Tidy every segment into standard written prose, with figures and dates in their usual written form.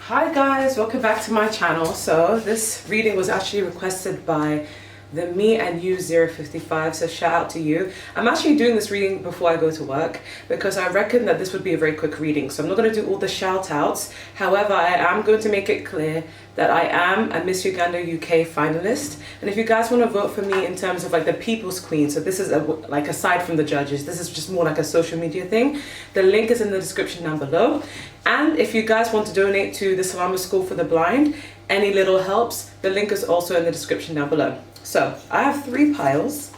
Hi guys, welcome back to my channel. So this reading was actually requested by the Me and You 055, so shout out to you. I'm actually doing this reading before I go to work because I reckon that this would be a very quick reading, so I'm not going to do all the shout outs. However, I am going to make it clear that I am a Miss Uganda UK finalist, and if you guys want to vote for me in terms of like the People's Queen, so this is like aside from the judges, this is just more like a social media thing. The link is in the description down below. And if you guys want to donate to the Salama School for the Blind, any little helps, the link is also in the description down below. So I have 3 piles,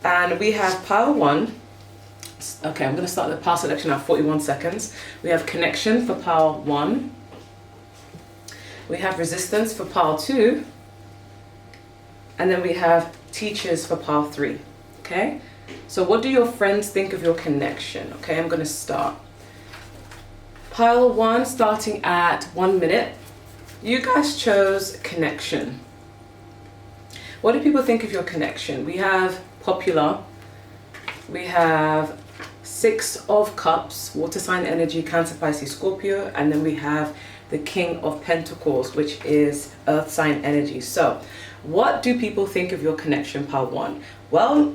and we have pile 1. Okay, I'm going to start the pile selection at 41 seconds. We have connection for pile 1. We have resistance for pile 2. And then we have teachers for pile 3. Okay, so what do your friends think of your connection? Okay, I'm going to start. Pile 1 starting at 1 minute. You guys chose connection. What do people think of your connection? We have popular. We have 6 of Cups, water sign energy, Cancer, Pisces, Scorpio. And then we have the King of Pentacles, which is earth sign energy. So what do people think of your connection, pile 1? Well,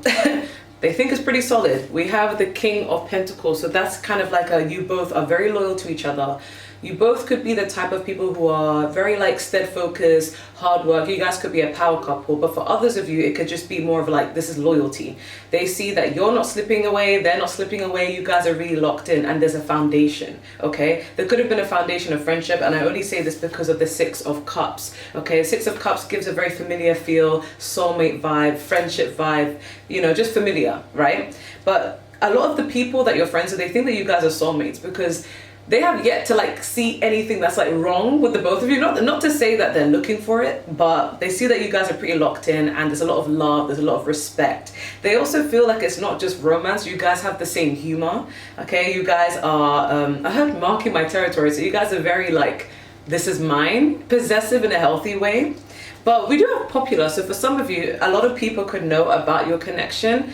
they think it's pretty solid. We have the King of Pentacles, so that's kind of like you both are very loyal to each other. You both could be the type of people who are very like stead focused, hard work. You guys could be a power couple, but for others of you, it could just be more of like, this is loyalty. They see that you're not slipping away, they're not slipping away, you guys are really locked in, and there's a foundation, okay? There could have been a foundation of friendship, and I only say this because of the 6 of Cups, okay? 6 of Cups gives a very familiar feel, soulmate vibe, friendship vibe, you know, just familiar, right? But a lot of the people that you're friends with, they think that you guys are soulmates because they have yet to like see anything that's like wrong with the both of you. Not to say that they're looking for it, but they see that you guys are pretty locked in, and there's a lot of love, there's a lot of respect. They also feel like it's not just romance, you guys have the same humor, okay? You guys are, I heard marking my territory, so you guys are very like, this is mine, possessive in a healthy way. But we do have popular, so for some of you, a lot of people could know about your connection.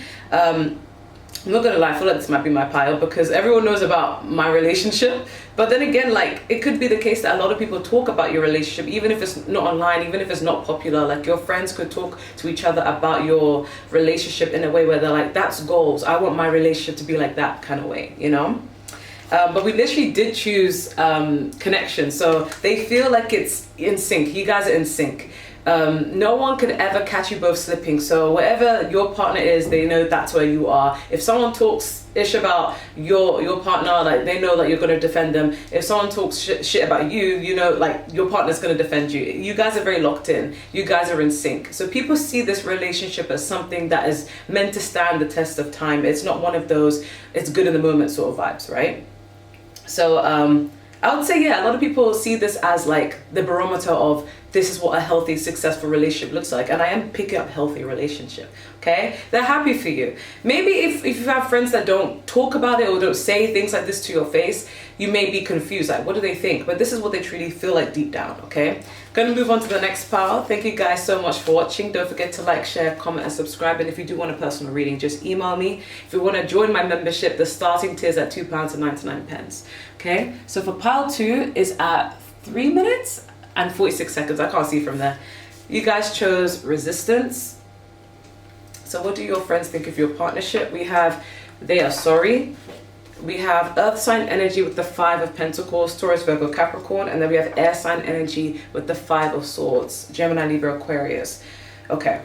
I'm not gonna lie, I feel like this might be my pile because everyone knows about my relationship. But then again, like, it could be the case that a lot of people talk about your relationship, even if it's not online, even if it's not popular. Like, your friends could talk to each other about your relationship in a way where they're like, that's goals. I want my relationship to be like that kind of way, you know? But we literally did choose connection. So they feel like it's in sync. You guys are in sync. No one could ever catch you both slipping, so wherever your partner is, they know that's where you are. If someone talks ish about your partner, like, they know that you're going to defend them. If someone talks shit about you, you know, like, your partner's going to defend you. You guys are very locked in. You guys are in sync. So people see this relationship as something that is meant to stand the test of time. It's not one of those it's good in the moment sort of vibes, right? So I would say, yeah, a lot of people see this as like the barometer of this is what a healthy, successful relationship looks like. And I am picking up healthy relationship, okay? They're happy for you. Maybe if you have friends that don't talk about it or don't say things like this to your face, you may be confused, like, what do they think? But this is what they truly feel like deep down, okay? Gonna move on to the next pile. Thank you guys so much for watching. Don't forget to like, share, comment, and subscribe. And if you do want a personal reading, just email me. If you want to join my membership, the starting tier is at £2.99. Okay, so for pile 2 is at 3 minutes and 46 seconds. I can't see from there. You guys chose resistance. So what do your friends think of your partnership? We have they are sorry. We have earth sign energy with the 5 of Pentacles, Taurus, Virgo, Capricorn, and then we have air sign energy with the 5 of Swords, Gemini, Libra, Aquarius. Okay.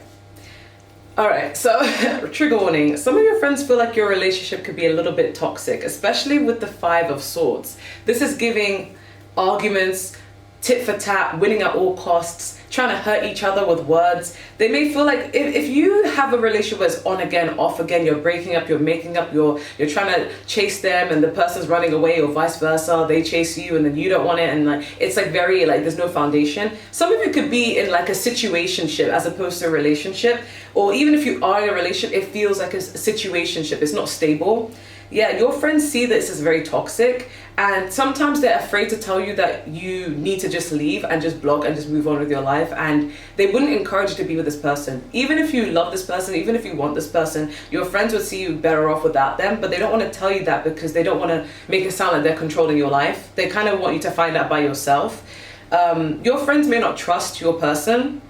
All right, so trigger warning. Some of your friends feel like your relationship could be a little bit toxic, especially with the 5 of Swords. This is giving arguments, tit for tat, winning at all costs, trying to hurt each other with words. They may feel like if you have a relationship where it's on again, off again, you're breaking up, you're making up, you're trying to chase them and the person's running away, or vice versa, they chase you and then you don't want it, and like it's like very like there's no foundation. Some of you could be in like a situationship as opposed to a relationship, or even if you are in a relationship, it feels like a situationship. It's not stable. yeah, your friends see this as very toxic, and sometimes they're afraid to tell you that you need to just leave and just block and just move on with your life, and they wouldn't encourage you to be with this person. Even if you love this person, even if you want this person, your friends would see you better off without them, but they don't want to tell you that because they don't want to make it sound like they're controlling your life. They kind of want you to find out by yourself. Your friends may not trust your person,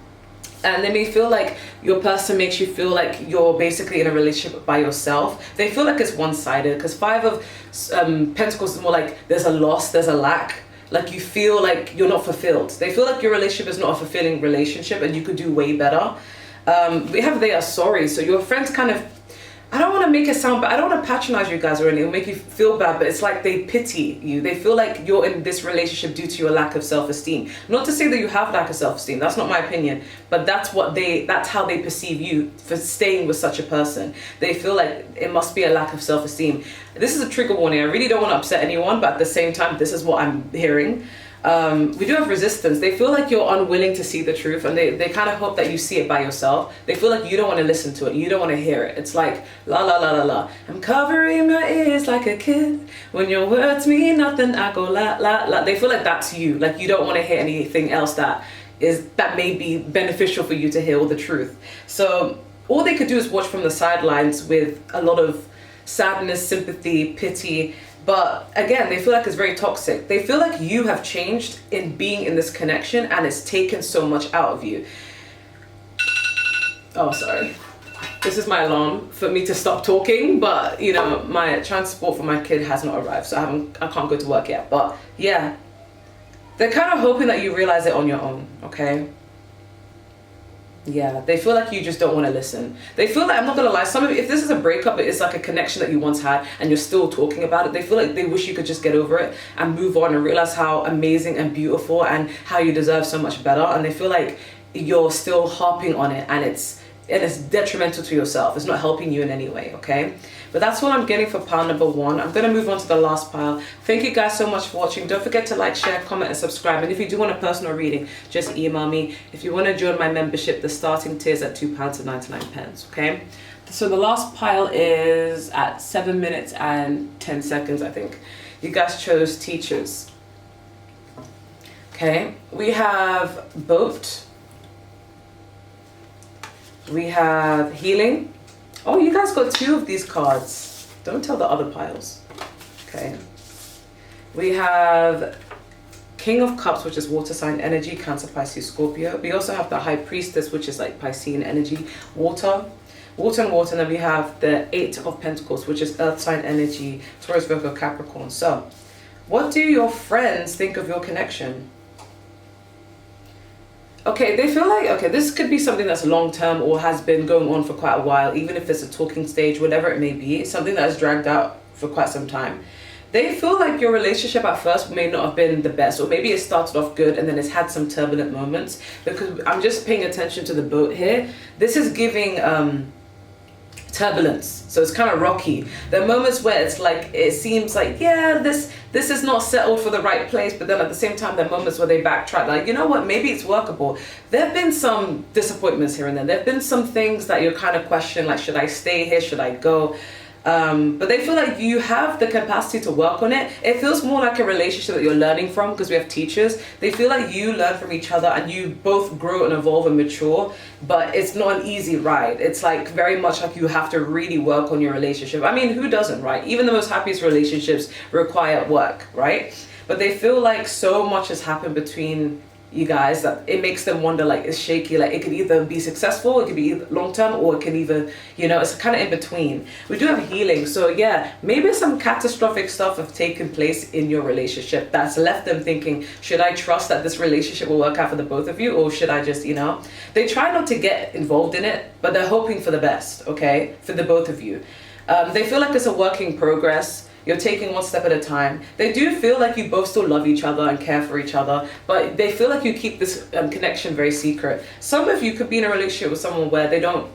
and they may feel like your person makes you feel like you're basically in a relationship by yourself. They feel like it's one-sided, because Five of Pentacles is more like there's a loss, there's a lack. Like you feel like you're not fulfilled. They feel like your relationship is not a fulfilling relationship and you could do way better. We have they are sorry. So your friends kind of, I don't want to make it sound bad. I don't want to patronize you guys or anything. It'll make you feel bad, but it's like they pity you. They feel like you're in this relationship due to your lack of self-esteem. Not to say that you have lack of self-esteem. That's not my opinion. But that's how they perceive you for staying with such a person. They feel like it must be a lack of self-esteem. This is a trigger warning. I really don't want to upset anyone, but at the same time, this is what I'm hearing. We do have resistance. They feel like you're unwilling to see the truth, and they kind of hope that you see it by yourself. They feel like you don't want to listen to it. You don't want to hear it. It's like, la la la la la. I'm covering my ears like a kid. When your words mean nothing, I go la la la. They feel like that's you. Like you don't want to hear anything else that may be beneficial for you to hear all the truth. So all they could do is watch from the sidelines with a lot of sadness, sympathy, pity. But again, they feel like it's very toxic. They feel like you have changed in being in this connection and it's taken so much out of you. Oh, sorry. This is my alarm for me to stop talking, but you know, my transport for my kid has not arrived, so I can't go to work yet. But yeah, they're kind of hoping that you realize it on your own, okay? Yeah, they feel like you just don't want to listen. They feel like, I'm not gonna lie, if this is a breakup, but it's like a connection that you once had and you're still talking about it, they feel like they wish you could just get over it and move on and realize how amazing and beautiful and how you deserve so much better. And they feel like you're still harping on it, and it's detrimental to yourself. It's not helping you in any way, okay? But that's what I'm getting for pile number 1. I'm going to move on to the last pile. Thank you guys so much for watching. Don't forget to like, share, comment, and subscribe. And if you do want a personal reading, just email me. If you want to join my membership, the starting tier is at £2.99, okay? So the last pile is at 7 minutes and 10 seconds, I think. You guys chose teachers. Okay, we have boat. We have healing. Oh, you guys got 2 of these cards. Don't tell the other piles. Okay. We have King of Cups, which is water sign energy, Cancer, Pisces, Scorpio. We also have the High Priestess, which is like Piscean energy, water and water. And then we have the 8 of Pentacles, which is earth sign energy, Taurus, Virgo, Capricorn. So what do your friends think of your connection? Okay, they feel like, okay, this could be something that's long-term or has been going on for quite a while, even if it's a talking stage, whatever it may be, something that has dragged out for quite some time. They feel like your relationship at first may not have been the best, or maybe it started off good and then it's had some turbulent moments, because I'm just paying attention to the boat here. This is giving turbulence, so it's kind of rocky. There are moments where it's like, it seems like, yeah, this is not settled for the right place, but then at the same time there are moments where they backtrack, like, you know what, maybe it's workable. There have been some disappointments here and there. There have been some things that you're kind of questioning, like, should I stay here, should I go? But they feel like you have the capacity to work on it. It feels more like a relationship that you're learning from, because we have teachers. They feel like you learn from each other and you both grow and evolve and mature, but it's not an easy ride. It's like very much like you have to really work on your relationship. I mean, who doesn't, right? Even the most happiest relationships require work, right? But they feel like so much has happened between you guys that it makes them wonder, like, it's shaky. Like, it could either be successful, it could be long-term, or it can either, you know, it's kind of in between. We do have healing, so yeah, maybe some catastrophic stuff have taken place in your relationship that's left them thinking, should I trust that this relationship will work out for the both of you, or should I just, you know, they try not to get involved in it, but they're hoping for the best, okay, for the both of you. They feel like it's a work in progress. You're taking one step at a time. They do feel like you both still love each other and care for each other, but they feel like you keep this connection very secret. Some of you could be in a relationship with someone where they don't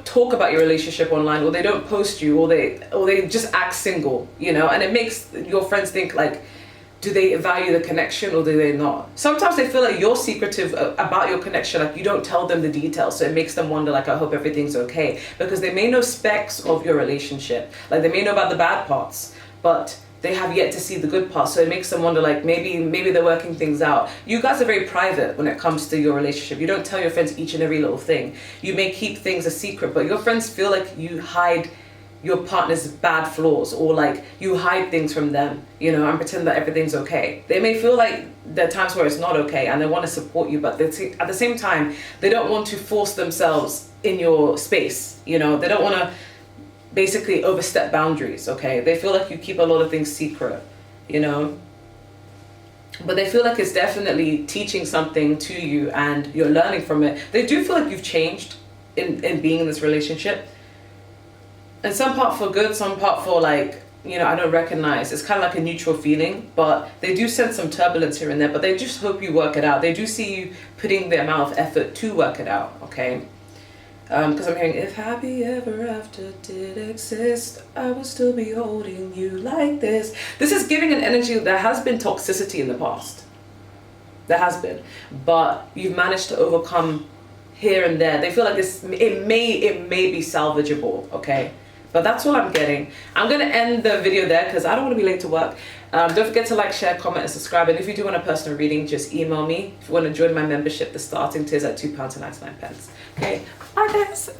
talk about your relationship online, or they don't post you, or they just act single, you know, and it makes your friends think like, do they value the connection or do they not? Sometimes they feel like you're secretive about your connection, like you don't tell them the details, so it makes them wonder, like, I hope everything's okay, because they may know specs of your relationship, like they may know about the bad parts, but they have yet to see the good parts, so it makes them wonder, like, maybe they're working things out. You guys are very private when it comes to your relationship. You don't tell your friends each and every little thing. You may keep things a secret, but your friends feel like you hide your partner's bad flaws, or like you hide things from them, you know, and pretend that everything's okay. They may feel like there are times where it's not okay and they want to support you, but at the same time, they don't want to force themselves in your space, you know, they don't want to basically overstep boundaries, okay? They feel like you keep a lot of things secret, you know, but they feel like it's definitely teaching something to you and you're learning from it. They do feel like you've changed in being in this relationship. And some part for good, some part for, like, you know, I don't recognize. It's kind of like a neutral feeling, but they do sense some turbulence here and there, but they just hope you work it out. They do see you putting the amount of effort to work it out, okay? Because I'm hearing, if happy ever after did exist, I would still be holding you like this. This is giving an energy. There has been toxicity in the past. There has been. But you've managed to overcome here and there. They feel like this, it may be salvageable, okay? But that's all I'm getting. I'm going to end the video there because I don't want to be late to work. Don't forget to like, share, comment, and subscribe. And if you do want a personal reading, just email me. If you want to join my membership, the starting tier is at £2.99. Okay, bye guys.